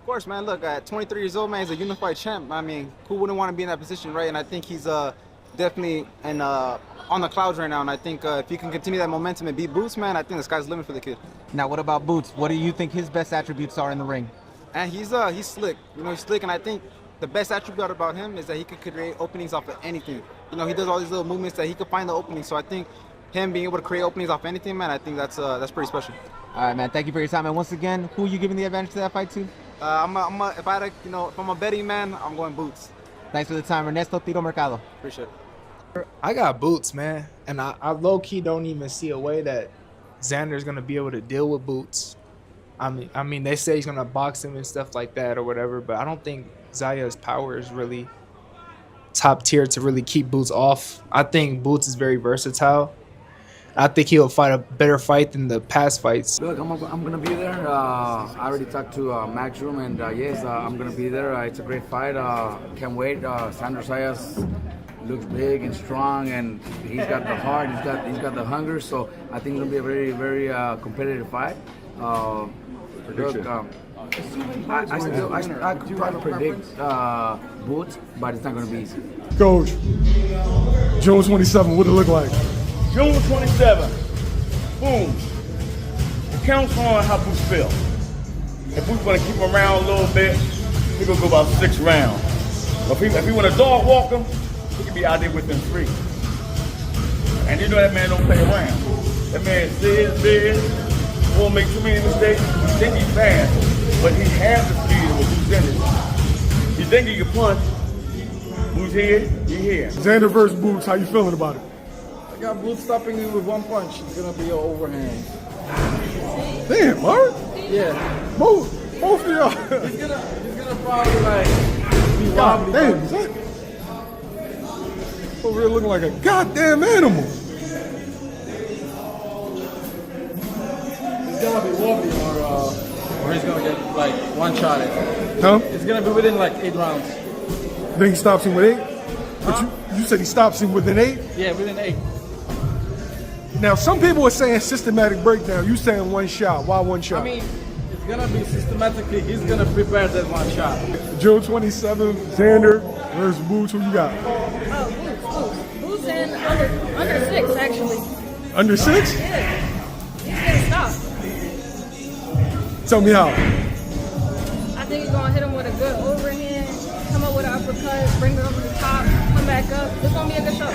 course, man. Look, at 23 years old, man, he's a unified champ. I mean, who wouldn't want to be in that position, right? And I think he's definitely on the clouds right now. And I think if he can continue that momentum and beat Boots, man, I think the sky's the limit for the kid. Now, what about Boots? What do you think his best attributes are in the ring? And he's slick. You know, he's slick, and I think the best attribute about him is that he could create openings off of anything. You know, he does all these little movements that he could find the opening. So I think him being able to create openings off anything, man, I think that's pretty special. All right, man. Thank you for your time. And once again, who are you giving the advantage to that fight to? If I'm a betting man, I'm going Boots. Thanks for the time, Ernesto Tiro Mercado. Appreciate it. I got Boots, man. And I low-key don't even see a way that Xander's going to be able to deal with Boots. I mean, they say he's going to box him and stuff like that or whatever, but I don't think Zayas' power is really top tier to really keep Boots off. I think Boots is very versatile. I think he'll fight a better fight than the past fights. Look, I'm going to be there. I already talked to Matchroom, and yes, I'm going to be there. It's a great fight. Can't wait. Xander Zayas looks big and strong, and he's got the heart. He's got the hunger. So I think it's going to be a very, very competitive fight. Look, I could probably predict Boots, but it's not going to be easy. Coach, June 27, what it look like? June 27th, boom. It counts on how Boots feel. If Boots want to keep him around a little bit, he gonna go about 6 rounds. But if he want to dog walk him, he can be out there within 3. And you know that man don't play around. That man says big, won't make too many mistakes. He think he's fast, but he has the speed of Boots Ennis. He think he can punch. Boots here, he here. Xander versus Boots, how you feeling about it? I got Boots stopping you with one punch. It's gonna be an overhand. Damn, Mark. Yeah. Both of y'all. He's gonna probably like be wobbly. Damn, is that over here looking like a goddamn animal. He's gonna be wobbly or he's gonna get like one shot at. Huh? It's gonna be within like 8 rounds. Then he stops him with 8? But you said he stops him within 8? Yeah, within 8. Now, some people are saying systematic breakdown. You saying one shot. Why one shot? I mean, it's gonna be systematically. He's gonna prepare that one shot. June 27th, Xander versus Boots. Who you got? Boots. Boots in under 6, actually. Under 6? Yeah. He's getting stopped. Tell me how. I think he's gonna hit him with a good overhand, come up with an uppercut, bring it over the top, come back up. It's gonna be a good show.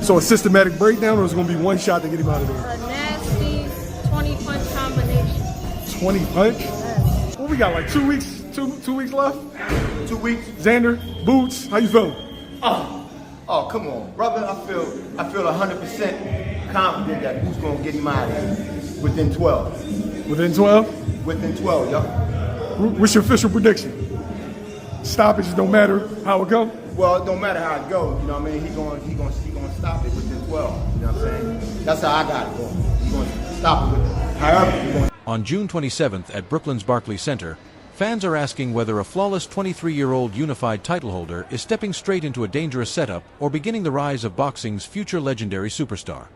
So a systematic breakdown, or is it going to be one shot to get him out of there? A nasty 20-punch combination. 20 punch? Yes. What we got, like 2 weeks? Two weeks left? 2 weeks. Xander, Boots, how you feeling? Oh, come on, brother. I feel 100% confident that Boots gonna get him out of here within 12. Within 12? Within 12, yo. What's your official prediction? Stoppages don't matter how it comes? Well, it don't matter how it goes. You know what I mean? He gonna stop it within 12. You know what I'm saying? That's how I got it going. He's gonna stop it with however he's going. On June 27th at Brooklyn's Barclays Center, fans are asking whether a flawless 23-year-old unified title holder is stepping straight into a dangerous setup or beginning the rise of boxing's future legendary superstar.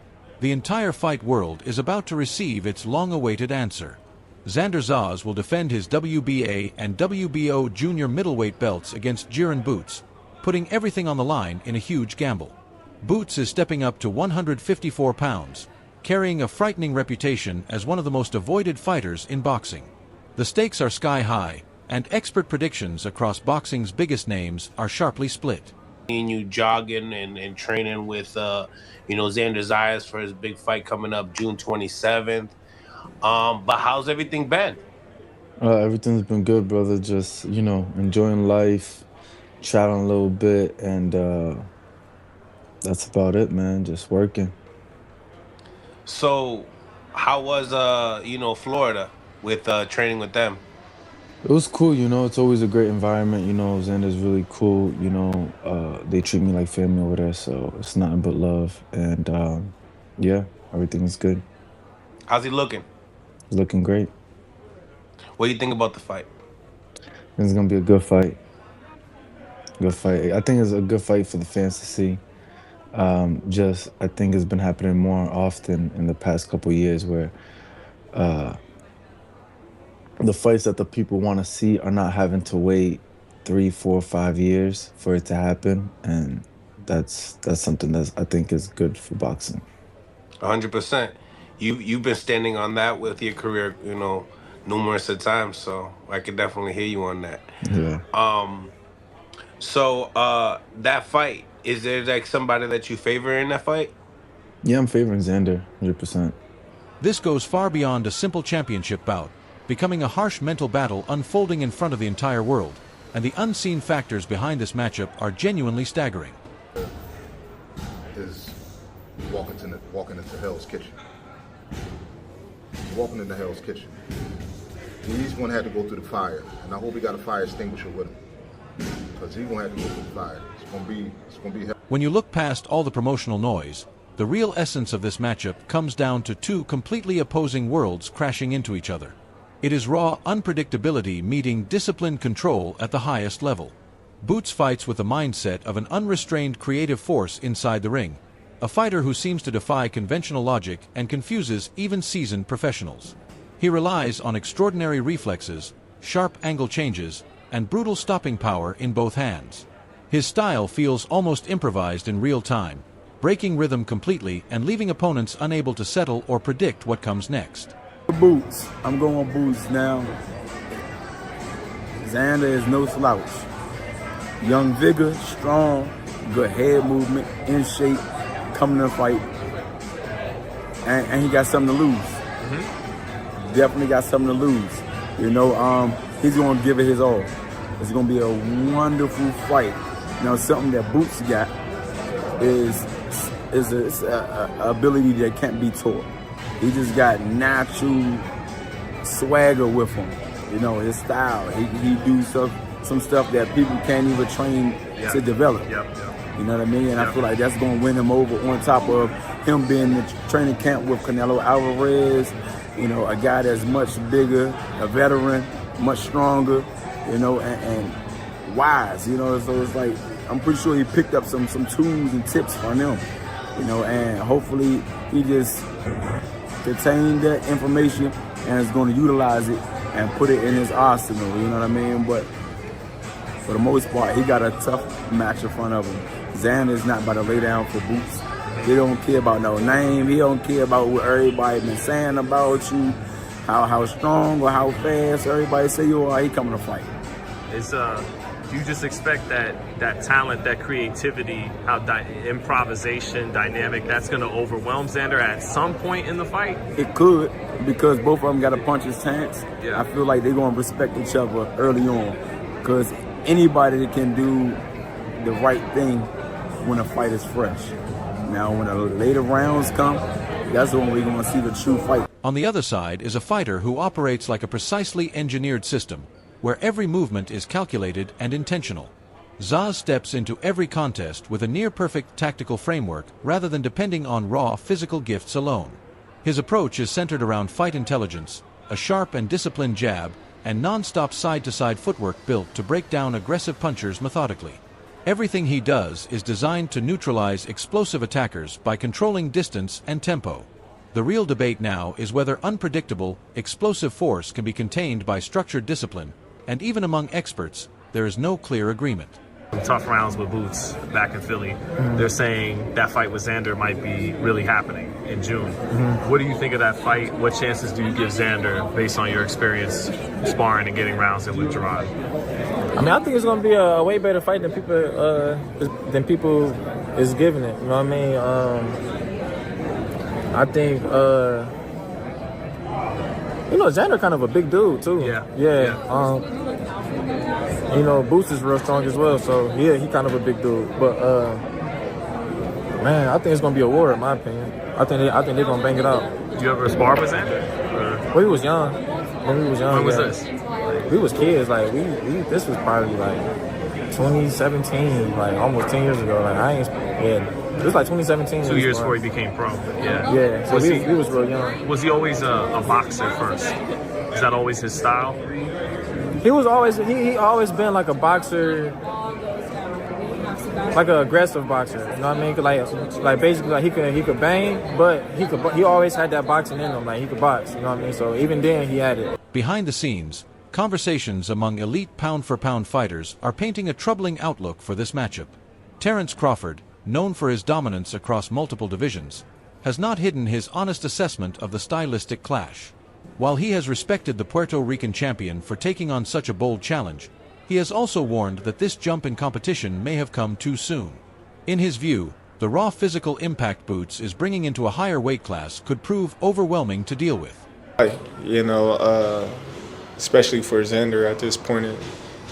The entire fight world is about to receive its long-awaited answer. Xander Zayas will defend his WBA and WBO junior middleweight belts against Jaron Boots, putting everything on the line in a huge gamble. Boots is stepping up to 154 pounds, carrying a frightening reputation as one of the most avoided fighters in boxing. The stakes are sky high, and expert predictions across boxing's biggest names are sharply split. And you jogging and training with, Xander Zayas for his big fight coming up June 27th. But how's everything been? Everything's been good, brother. Just, enjoying life, traveling a little bit, and that's about it, man. Just working. So, how was Florida with training with them? It was cool, It's always a great environment, Xander's really cool, They treat me like family over there, so it's nothing but love. And yeah, everything is good. How's he looking? He's looking great. What do you think about the fight? It's gonna be a good fight. Good fight. I think it's a good fight for the fans to see. I think it's been happening more often in the past couple years where the fights that the people want to see are not having to wait 3, 4, 5 years for it to happen, and that's something that I think is good for boxing. 100%. You've been standing on that with your career, numerous of times. So I could definitely hear you on that. Yeah. So that fight, is there like somebody that you favor in that fight? Yeah, I'm favoring Xander, 100%. This goes far beyond a simple championship bout, becoming a harsh mental battle unfolding in front of the entire world, and the unseen factors behind this matchup are genuinely staggering. Is walking into Hell's Kitchen. Walking into Hell's Kitchen. He's gonna have to go through the fire, and I hope he got a fire extinguisher with him, because he's gonna have to go through the fire. It's gonna be hell. When you look past all the promotional noise, the real essence of this matchup comes down to two completely opposing worlds crashing into each other. It is raw unpredictability meeting disciplined control at the highest level. Boots fights with the mindset of an unrestrained creative force inside the ring, a fighter who seems to defy conventional logic and confuses even seasoned professionals. He relies on extraordinary reflexes, sharp angle changes, and brutal stopping power in both hands. His style feels almost improvised in real time, breaking rhythm completely and leaving opponents unable to settle or predict what comes next. Boots. I'm going Boots now. Xander is no slouch. Young vigor, strong, good head movement, in shape, coming to fight. And he got something to lose. Definitely got something to lose. He's going to give it his all. It's going to be a wonderful fight. Something that Boots got is a ability that can't be taught. He just got natural swagger with him. His style. He do some stuff that people can't even train to develop. You know what I mean? And I feel like that's going to win him over, on top of him being in the training camp with Canelo Alvarez, a guy that's much bigger, a veteran, much stronger, and wise, so it's like, I'm pretty sure he picked up some tools and tips from him, and hopefully he just contained that information and is going to utilize it and put it in his arsenal, you know what I mean? But for the most part, he got a tough match in front of him. Xander's not about to lay down for Boots. He don't care about no name. He don't care about what everybody been saying about you, how strong or how fast everybody say you are. He coming to fight. You just expect that talent, that creativity, how improvisation, dynamic, that's going to overwhelm Xander at some point in the fight? It could, because both of them got a puncher's stance. Yeah. I feel like they're going to respect each other early on, because anybody that can do the right thing when a fight is fresh. Now, when the later rounds come, that's when we're going to see the true fight. On the other side is a fighter who operates like a precisely engineered system, where every movement is calculated and intentional. Zayas steps into every contest with a near-perfect tactical framework rather than depending on raw physical gifts alone. His approach is centered around fight intelligence, a sharp and disciplined jab, and non-stop side-to-side footwork built to break down aggressive punchers methodically. Everything he does is designed to neutralize explosive attackers by controlling distance and tempo. The real debate now is whether unpredictable, explosive force can be contained by structured discipline, and even among experts, there is no clear agreement. Tough rounds with Boots back in Philly. They're saying that fight with Xander might be really happening in June. What do you think of that fight? What chances do you give Xander based on your experience sparring and getting rounds in with Jaron? I think it's going to be a way better fight than people is giving it. You know what I mean? I think Xander kind of a big dude too. Boots is real strong as well, so yeah, he kind of a big dude. But man, I think it's gonna be a war in my opinion. I think they're gonna bang it out. Did you ever spar with Xander? Well, he was young. When was this? We was kids. Like this was probably like 2017, like almost 10 years ago. It was like 2017. 2 years before he became pro. Yeah. So he was real young. Was he always a boxer first? Is that always his style? He was always he always been like a boxer, like an aggressive boxer. You know what I mean? Like basically like he could bang, but he always had that boxing in him. Like he could box. You know what I mean? So even then he had it. behind the scenes, conversations among elite pound-for-pound fighters are painting a troubling outlook for this matchup. Terence Crawford, known for his dominance across multiple divisions, has not hidden his honest assessment of the stylistic clash. While he has respected the Puerto Rican champion for taking on such a bold challenge, he has also warned that this jump in competition may have come too soon. In his view, the raw physical impact Boots is bringing into a higher weight class could prove overwhelming to deal with. You know, especially for Xander at this point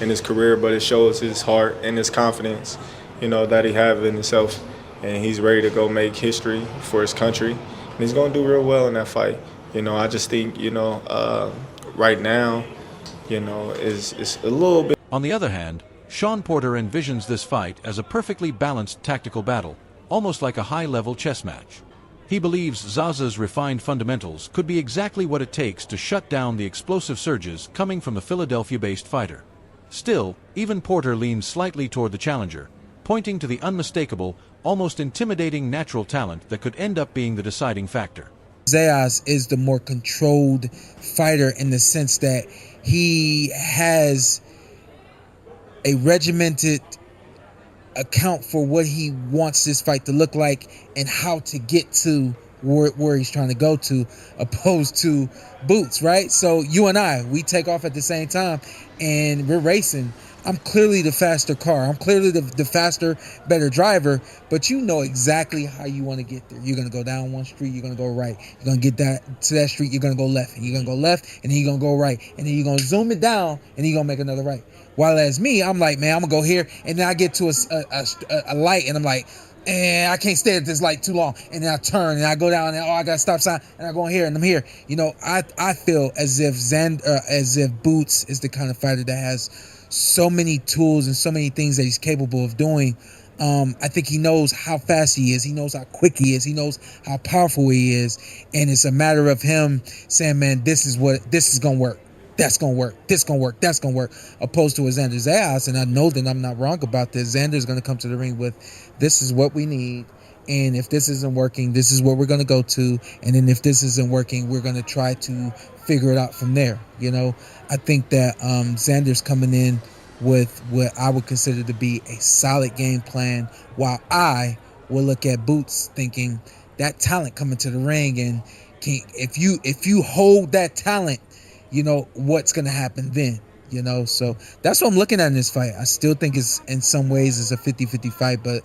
in his career, but it shows his heart and his confidence, you know, that he have in himself, and he's ready to go make history for his country, and he's going to do real well in that fight. You know, I just think, you know, right now, you know, is a little bit. On the other hand, Shawn Porter envisions this fight as a perfectly balanced tactical battle, almost like a high-level chess match. He believes Zaza's refined fundamentals could be exactly what it takes to shut down the explosive surges coming from a Philadelphia-based fighter. Still, even Porter leans slightly toward the challenger, pointing to the unmistakable, almost intimidating natural talent that could end up being the deciding factor. Zayas is the more controlled fighter in the sense that he has a regimented account for what he wants this fight to look like and how to get to where he's trying to go to, opposed to Boots, right? So you and I, we take off at the same time and we're racing. I'm clearly the faster car. I'm clearly the faster, better driver, but you know exactly how you want to get there. You're going to go down one street, you're going to go right. You're going to get to that street, you're going to go left. And you're going to go left, and then you're going to go right. And then you're going to zoom it down, and you're going to make another right. While as me, I'm like, man, I'm going to go here, and then I get to a light, and I'm like, I can't stay at this light too long. And then I turn, and I go down, and I got a stop sign, and I go in here, and I'm here. You know, I feel as if Boots is the kind of fighter that has so many tools and so many things that he's capable of doing. I think he knows how fast he is. He knows how quick he is. He knows how powerful he is. And it's a matter of him saying, man, this is going to work. That's going to work. This going to work. That's going to work. Opposed to a Xander Zayas. And I know that I'm not wrong about this. Xander's going to come to the ring with, this is what we need. And if this isn't working, this is where we're going to go to. And then if this isn't working, we're going to try to figure it out from there. You know, I think that Xander's coming in with what I would consider to be a solid game plan, while I will look at Boots thinking that talent coming to the ring, and if you hold that talent, you know what's going to happen then. You know, so that's what I'm looking at in this fight. I still think it's in some ways it's a 50-50 fight, but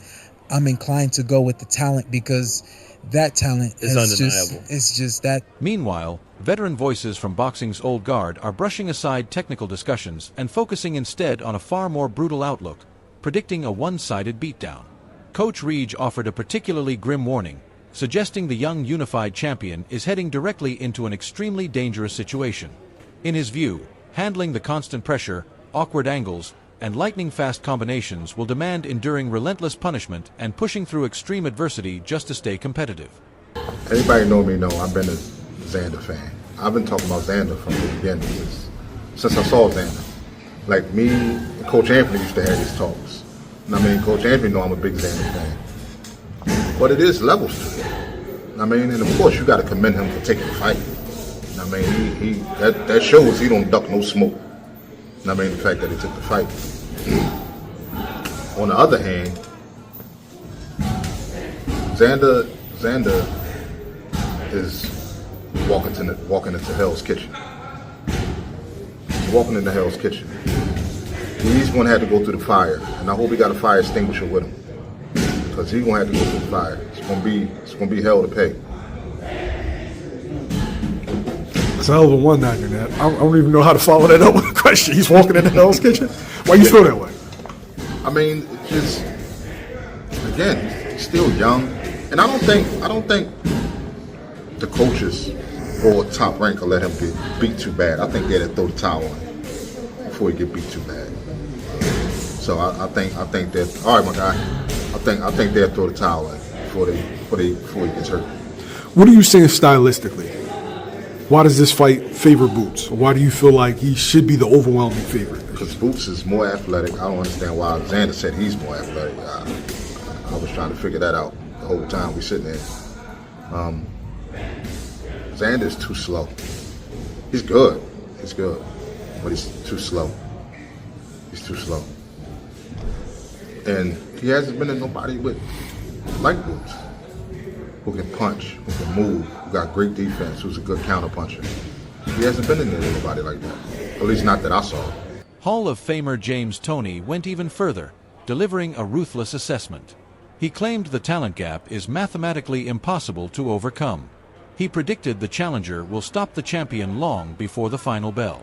I'm inclined to go with the talent because that talent is undeniable. It's just that. Meanwhile, veteran voices from boxing's old guard are brushing aside technical discussions and focusing instead on a far more brutal outlook, predicting a one-sided beatdown. Coach Reege offered a particularly grim warning, suggesting the young unified champion is heading directly into an extremely dangerous situation. In his view, handling the constant pressure, awkward angles, and lightning-fast combinations will demand enduring relentless punishment and pushing through extreme adversity just to stay competitive. Anybody know me know I've been a Xander fan. I've been talking about Xander from the beginning, since I saw Xander. Like me and Coach Anthony used to have these talks. And I mean, Coach Anthony know I'm a big Xander fan. But it is levels to it. I mean, and of course you got to commend him for taking the fight. I mean, that shows he don't duck no smoke. I mean, the fact that he took the fight. On the other hand, Xander is walking into Hell's Kitchen. He's walking into Hell's Kitchen. He's going to have to go through the fire, and I hope he got a fire extinguisher with him, because he's going to have to go through the fire. It's going to be hell to pay. It's a hell of a one-liner, that. I don't even know how to follow that up with a question. He's walking into Hell's Kitchen. Why you feel that way? I mean, it's just, again, he's still young, and I don't think the coaches or Top Rank will let him get beat too bad. I think they'd throw the towel in before he get beat too bad. So I think that, all right, my guy. I think they'll throw the towel in before he gets hurt. What are you saying stylistically? Why does this fight favor Boots? Why do you feel like he should be the overwhelming favorite? Because Boots is more athletic. I don't understand why Xander said he's more athletic. I was trying to figure that out the whole time we sitting there. Xander's too slow. He's good. He's good, but he's too slow. He's too slow. And he hasn't been in nobody like Boots, who can punch, who can move, who got great defense, who's a good counter puncher. He hasn't been in there with anybody like that. At least not that I saw. Hall of Famer James Toney went even further, delivering a ruthless assessment. He claimed the talent gap is mathematically impossible to overcome. He predicted the challenger will stop the champion long before the final bell,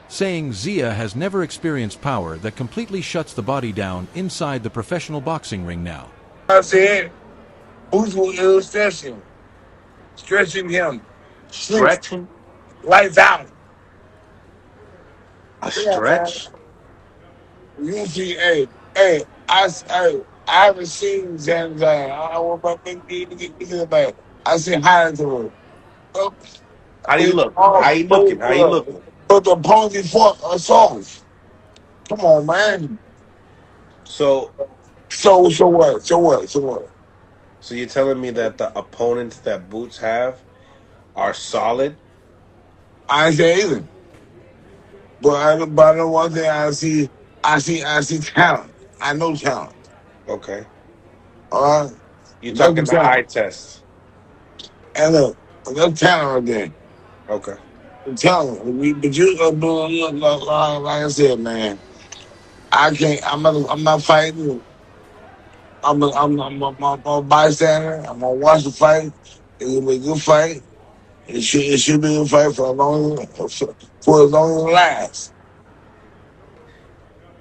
saying Zia has never experienced power that completely shuts the body down inside the professional boxing ring now. I said, Boots will stretching him. Stretching? Lights out. A stretch? You see, hey, I haven't seen Xander Zayas. I don't know what my big deal about. I seen highlights of him. How you look? How you looking? How you looking? But the opponent fought assaults. Come on, man. So what? So you're telling me that the opponents that Boots have are solid? I ain't say either. But the one thing I see talent. I know talent. Okay. All right. You're talking the eye test. And look, there's talent right there. Okay. The talent. But you, like I said, man, I can't. I'm not fighting. I'm a bystander. I'm gonna watch the fight. It'll be a good fight. It should be a good fight for as long as it lasts.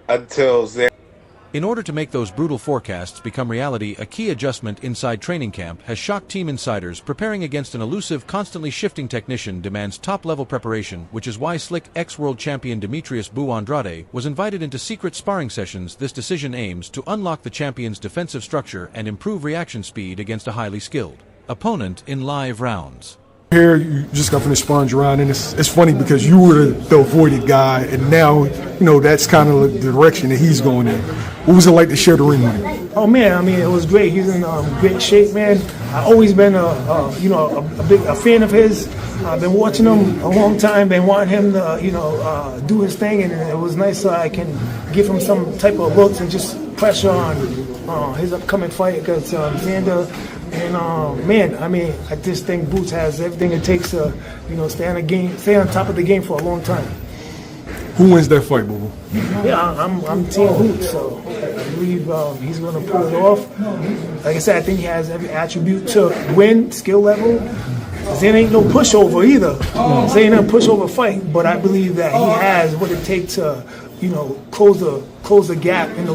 Until Xander. In order to make those brutal forecasts become reality, a key adjustment inside training camp has shocked team insiders. Preparing against an elusive, constantly shifting technician demands top-level preparation, which is why slick ex-world champion Demetrius "Boo" Andrade was invited into secret sparring sessions. This decision aims to unlock the champion's defensive structure and improve reaction speed against a highly skilled opponent in live rounds. Here, you just got finished sparring Jaron, and it's funny because you were the avoided guy, and now, that's kind of the direction that he's going in. What was it like to share the ring with him? Oh man, I mean, it was great. He's in great shape, man. I've always been a fan of his. I've been watching him a long time, been wanting him to, do his thing, and it was nice so I can give him some type of looks and just pressure on his upcoming fight against Xander. And man, I mean, I just think Boots has everything it takes to, stay on top of the game for a long time. Who wins that fight, Boo? Yeah, I'm Team Boots, so I believe he's going to pull it off. Like I said, I think he has every attribute to win, skill level. There ain't no pushover either. There ain't a pushover fight, but I believe that he has what it takes to, close the gap in the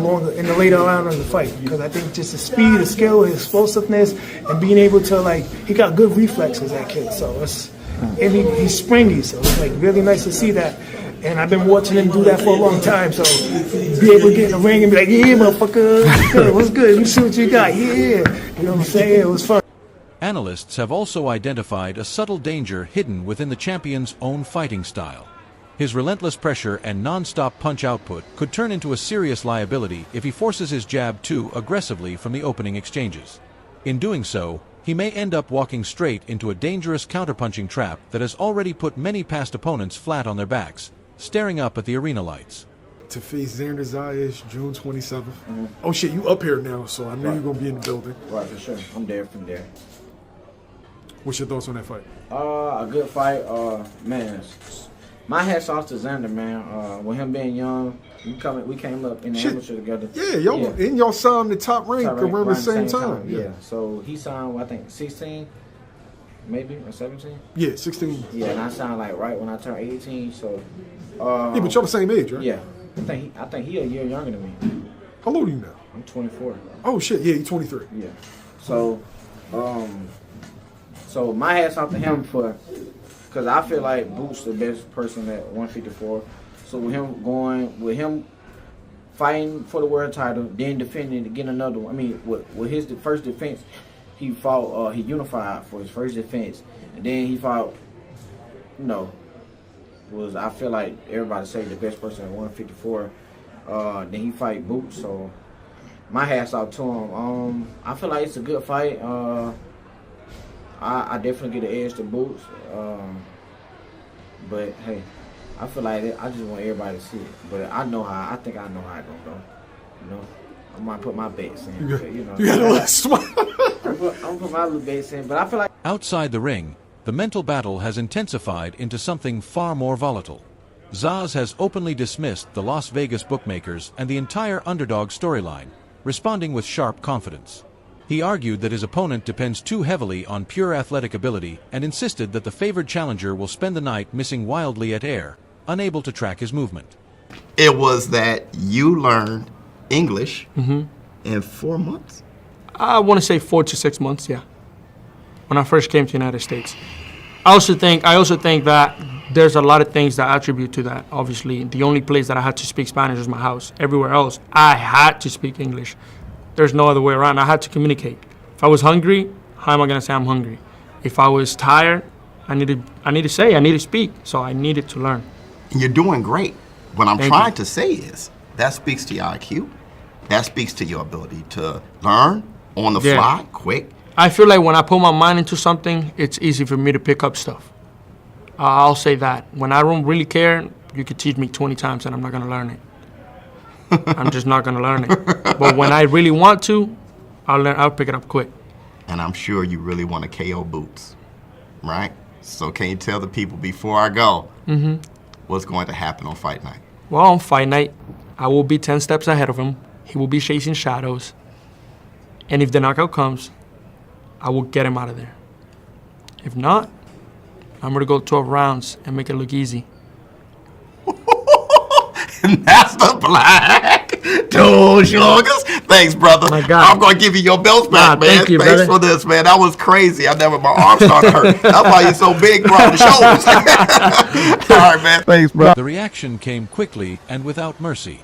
later round of the fight. Because I think just the speed, the skill, his explosiveness, and being able to he got good reflexes, that kid. So he's springy, so it's really nice to see that. And I've been watching him do that for a long time, so be able to get in the ring and be like, yeah, motherfucker, what's good? Let me see what you got. Yeah, you know what I'm saying? It was fun. Analysts have also identified a subtle danger hidden within the champion's own fighting style. His relentless pressure and non-stop punch output could turn into a serious liability if he forces his jab too aggressively from the opening exchanges. In doing so, he may end up walking straight into a dangerous counterpunching trap that has already put many past opponents flat on their backs, staring up at the arena lights. To face Xander Zayas, June 27th. Oh shit, you up here now, so I know you're gonna be in the building. Right, for sure. I'm there from there. What's your thoughts on that fight? A good fight. Man, my hat's off to Xander, man. With him being young, we came up in the amateur together. Yeah, y'all signed the top rank around the same time. Yeah, so he signed, I think, 16, maybe, or 17? Yeah, 16. Yeah, and I signed right when I turned 18, so... yeah, but y'all the same age, right? Yeah. I think he a year younger than me. How old are you now? I'm 24. Oh shit, yeah, he's 23. Yeah. So, so my hat's off to him because I feel like Boots the best person at 154. So with him fighting for the world title, then defending to get another one. I mean, with his first defense, he fought, he unified for his first defense, and then he fought, I feel like everybody say the best person at 154. Then he fight Boots, so my hat's off to him. I feel like it's a good fight. I definitely get an edge to Boots. But hey, I feel like I just want everybody to see it. But I know how. I think I know how it's gonna go. You know, I might put my bets in. But, you know, You got a little smart. I'm gonna put my little bets in. But I feel like Outside the ring, the mental battle has intensified into something far more volatile. Zaz has openly dismissed the Las Vegas bookmakers and the entire underdog storyline, responding with sharp confidence. He argued that his opponent depends too heavily on pure athletic ability and insisted that the favored challenger will spend the night missing wildly at air, unable to track his movement. It was that you learned English in 4 months? I want to say 4 to 6 months, yeah. When I first came to the United States. I also think that there's a lot of things that attribute to that. Obviously, the only place that I had to speak Spanish was my house. Everywhere else, I had to speak English. There's no other way around. I had to communicate. If I was hungry, how am I gonna say I'm hungry? If I was tired, I need to speak. So I needed to learn. You're doing great. What I'm Thank trying you. to say is that speaks to your IQ. That speaks to your ability to learn on the fly, quick. I feel like when I put my mind into something, it's easy for me to pick up stuff. I'll say that. When I don't really care, you could teach me 20 times and I'm not gonna learn it. I'm just not gonna learn it. But when I really want to, I'll pick it up quick. And I'm sure you really want to KO Boots, right? So can you tell the people before I go what's going to happen on fight night? Well, on fight night, I will be 10 steps ahead of him. He will be chasing shadows. And if the knockout comes, I will get him out of there. If not, I'm gonna go 12 rounds and make it look easy. And that's the black. Two sugars. Thanks, brother. I'm gonna give you your belts back, man. Thank you, Thanks brother. for this, man. That was crazy. My arm started hurt. That's why you're so big, bro, on the shoulders. All right, man. Thanks, bro. The reaction came quickly and without mercy.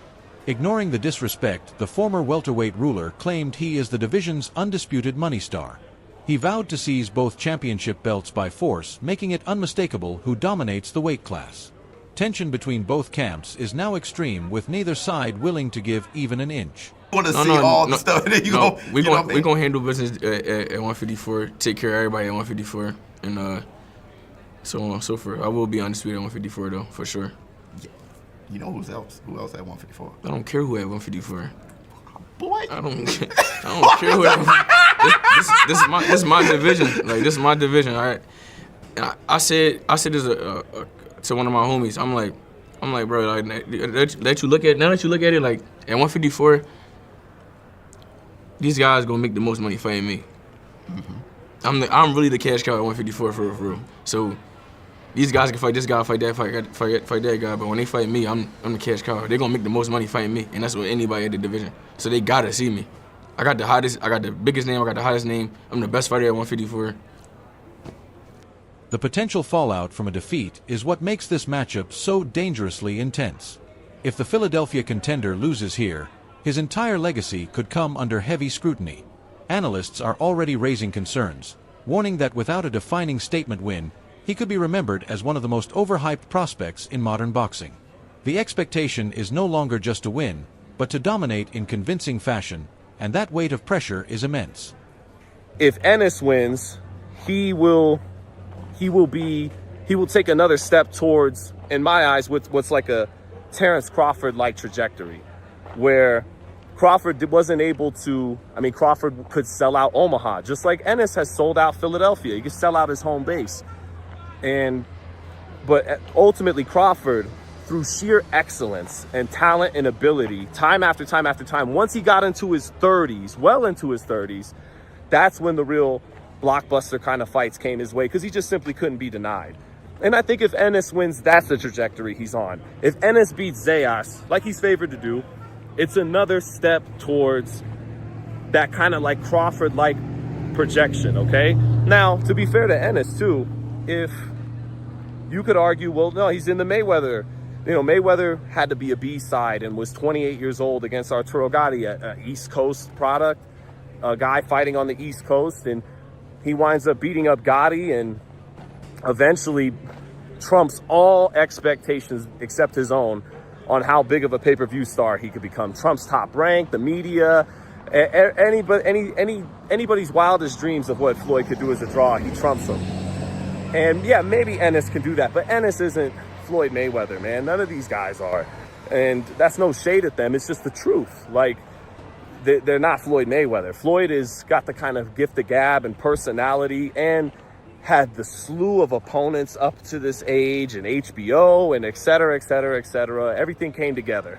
Ignoring the disrespect, the former welterweight ruler claimed he is the division's undisputed money star. He vowed to seize both championship belts by force, making it unmistakable who dominates the weight class. Tension between both camps is now extreme, with neither side willing to give even an inch. We're gonna handle business at 154, take care of everybody at 154, and so on and so forth. I will be undisputed at 154 though, for sure. You know who else at 154? I don't care who at 154. Boy, I don't care who at 154. This is my division. Like, this is my division. All right. And I said this to one of my homies. I'm like, bro, like, let you look at it, like, at 154, these guys gonna make the most money fighting me. I'm really the cash cow at 154 for real. So these guys can fight this guy, fight that, fight that guy. But when they fight me, I'm the cash cow. They're gonna make the most money fighting me, and that's what anybody at the division. So they gotta see me. I got the hottest, I got the biggest name, I got the hottest name. I'm the best fighter at 154. The potential fallout from a defeat is what makes this matchup so dangerously intense. If the Philadelphia contender loses here, his entire legacy could come under heavy scrutiny. Analysts are already raising concerns, warning that without a defining statement win, he could be remembered as one of the most overhyped prospects in modern boxing. The expectation is no longer just to win, but to dominate in convincing fashion, and that weight of pressure is immense. If Ennis wins, he will take another step towards, in my eyes, what's like a Terrence Crawford-like trajectory, where Crawford wasn't able to, Crawford could sell out Omaha, just like Ennis has sold out Philadelphia. He could sell out his home base. But ultimately Crawford, through sheer excellence and talent and ability, time after time after time, once he got into his 30s, well into his 30s, that's when the real blockbuster kind of fights came his way, because he just simply couldn't be denied. And I think if Ennis wins, that's the trajectory he's on. If Ennis beats Zayas, like he's favored to do, it's another step towards that kind of like Crawford-like projection, okay? Now, to be fair to Ennis too, if you could argue, well, no, he's in the Mayweather. Mayweather had to be a B-side and was 28 years old against Arturo Gatti, an East Coast product, a guy fighting on the East Coast, and he winds up beating up Gotti and eventually trumps all expectations except his own on how big of a pay-per-view star he could become. Trumps top rank, the media, anybody's wildest dreams of what Floyd could do as a draw, he trumps them. And yeah, maybe Ennis can do that, but Ennis isn't Floyd Mayweather, man. None of these guys are. And that's no shade at them. It's just the truth. Like, they're not Floyd Mayweather. Floyd has got the kind of gift of gab and personality and had the slew of opponents up to this age and HBO and et cetera, et cetera, et cetera. Everything came together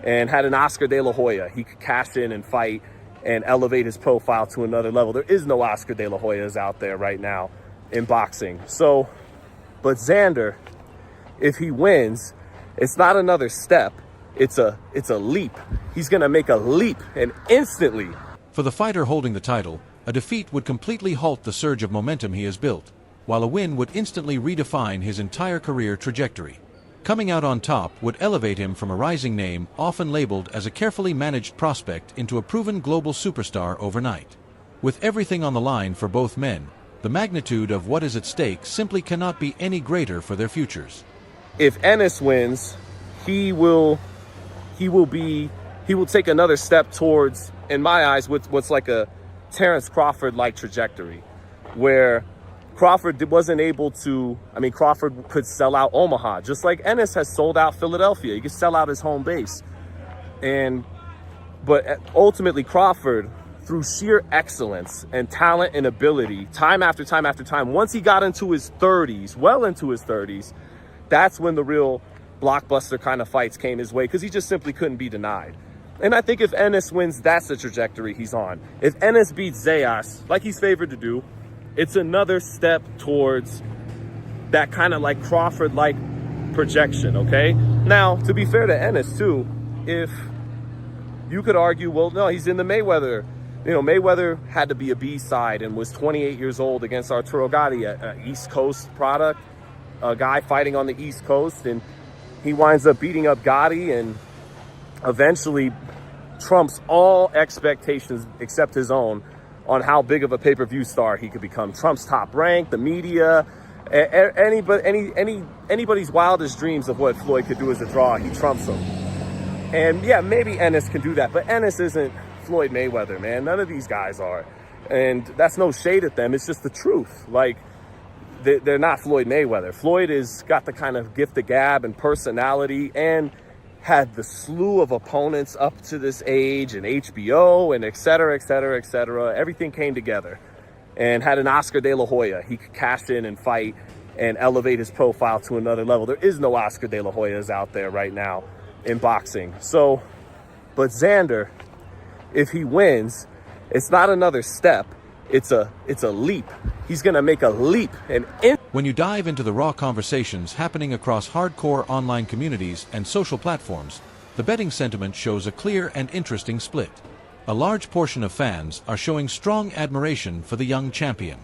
and had an Oscar de la Hoya. He could cash in and fight and elevate his profile to another level. There is no Oscar de la Hoyas out there right now in boxing. So, but Xander, if he wins, it's not another step. It's a leap. He's going to make a leap, and instantly. For the fighter holding the title, a defeat would completely halt the surge of momentum he has built, while a win would instantly redefine his entire career trajectory. Coming out on top would elevate him from a rising name, often labeled as a carefully managed prospect, into a proven global superstar overnight. With everything on the line for both men, the magnitude of what is at stake simply cannot be any greater for their futures. If Ennis wins, he will take another step towards, in my eyes, what's like a Terrence Crawford-like trajectory, where Crawford wasn't able to, Crawford could sell out Omaha, just like Ennis has sold out Philadelphia. He could sell out his home base. But ultimately Crawford, through sheer excellence and talent and ability, time after time after time, once he got into his 30s, well into his 30s, that's when the real blockbuster kind of fights came his way, because he just simply couldn't be denied. And I think if Ennis wins, that's the trajectory he's on. If Ennis beats Zayas, like he's favored to do, it's another step towards that kind of like Crawford-like projection, okay? Now, to be fair to Ennis too, if you could argue, well, no, he's in the Mayweather. You know, Mayweather had to be a B-side and was 28 years old against Arturo Gatti, an East Coast product, a guy fighting on the East Coast, and he winds up beating up Gotti and eventually trumps all expectations except his own on how big of a pay-per-view star he could become. Trumps top rank, the media, anybody's wildest dreams of what Floyd could do as a draw, he trumps them. And yeah, maybe Ennis can do that, but Ennis isn't Floyd Mayweather, man. None of these guys are. And that's no shade at them. It's just the truth. Like, they're not Floyd Mayweather. Floyd has got the kind of gift of gab and personality and had the slew of opponents up to this age and HBO and et cetera, et cetera, et cetera. Everything came together and had an Oscar de la Hoya. He could cash in and fight and elevate his profile to another level. There is no Oscar de la Hoyas out there right now in boxing. So, but Xander, if he wins, it's not another step. It's a leap. He's going to make a leap. When you dive into the raw conversations happening across hardcore online communities and social platforms, the betting sentiment shows a clear and interesting split. A large portion of fans are showing strong admiration for the young champion.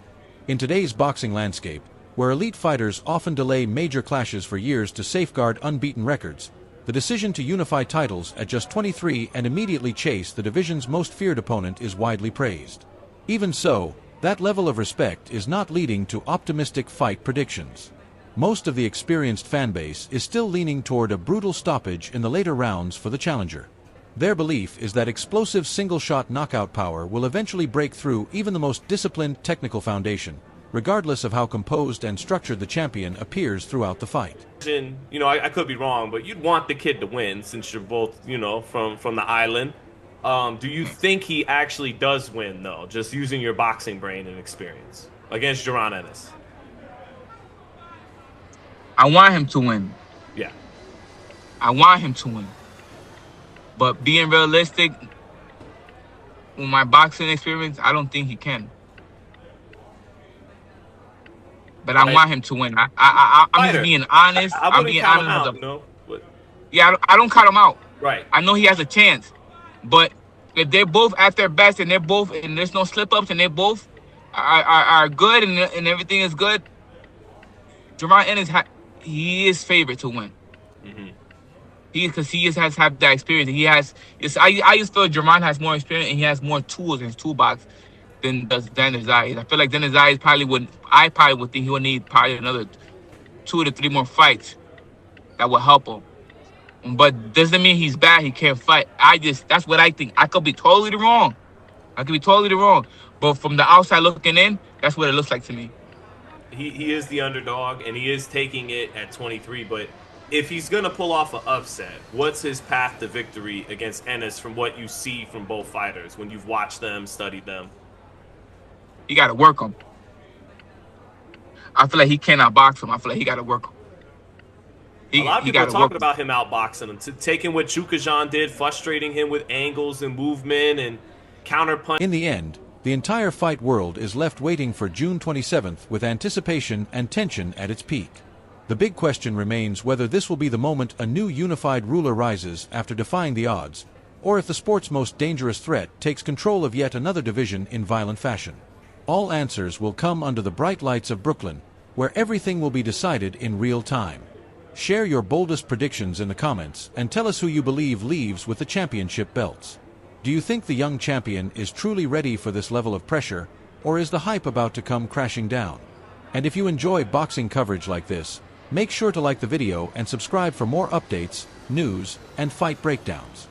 In today's boxing landscape, where elite fighters often delay major clashes for years to safeguard unbeaten records, the decision to unify titles at just 23 and immediately chase the division's most feared opponent is widely praised. Even so, that level of respect is not leading to optimistic fight predictions. Most of the experienced fanbase is still leaning toward a brutal stoppage in the later rounds for the challenger. Their belief is that explosive single-shot knockout power will eventually break through even the most disciplined technical foundation, regardless of how composed and structured the champion appears throughout the fight. You know, I could be wrong, but you'd want the kid to win since you're both, you know, from the island. Do you think he actually does win, though, just using your boxing brain and experience against Jaron Ennis? I want him to win. Yeah. I want him to win. But being realistic, with my boxing experience, I don't think he can. But I want him to win. I'm just being honest. I'm being honest. Yeah, I don't count him out. Right. I know he has a chance. But if they're both at their best and there's no slip-ups and they both are good and everything is good, Jaron Ennis, he is favored to win. Mm-hmm. Because he just has had that experience. I just feel Jaron has more experience and he has more tools in his toolbox than does Xander Zayas. I feel like Xander Zayas probably would think he would need probably another 2 to 3 more fights that would help him. But doesn't mean he's bad, he can't fight. That's what I think. I could be totally wrong. But from the outside looking in, that's what it looks like to me. he is the underdog, and he is taking it at 23. But if he's gonna pull off an upset, what's his path to victory against Ennis from what you see from both fighters when you've watched them, studied them? You got to work him. I feel like he cannot box him. I feel like he got to work him. A lot of people are talking about him outboxing him, taking what Chukajan did, frustrating him with angles and movement and counterpunch. In the end, the entire fight world is left waiting for June 27th with anticipation and tension at its peak. The big question remains whether this will be the moment a new unified ruler rises after defying the odds, or if the sport's most dangerous threat takes control of yet another division in violent fashion. All answers will come under the bright lights of Brooklyn, where everything will be decided in real time. Share your boldest predictions in the comments and tell us who you believe leaves with the championship belts. Do you think the young champion is truly ready for this level of pressure, or is the hype about to come crashing down? And if you enjoy boxing coverage like this, make sure to like the video and subscribe for more updates, news, and fight breakdowns.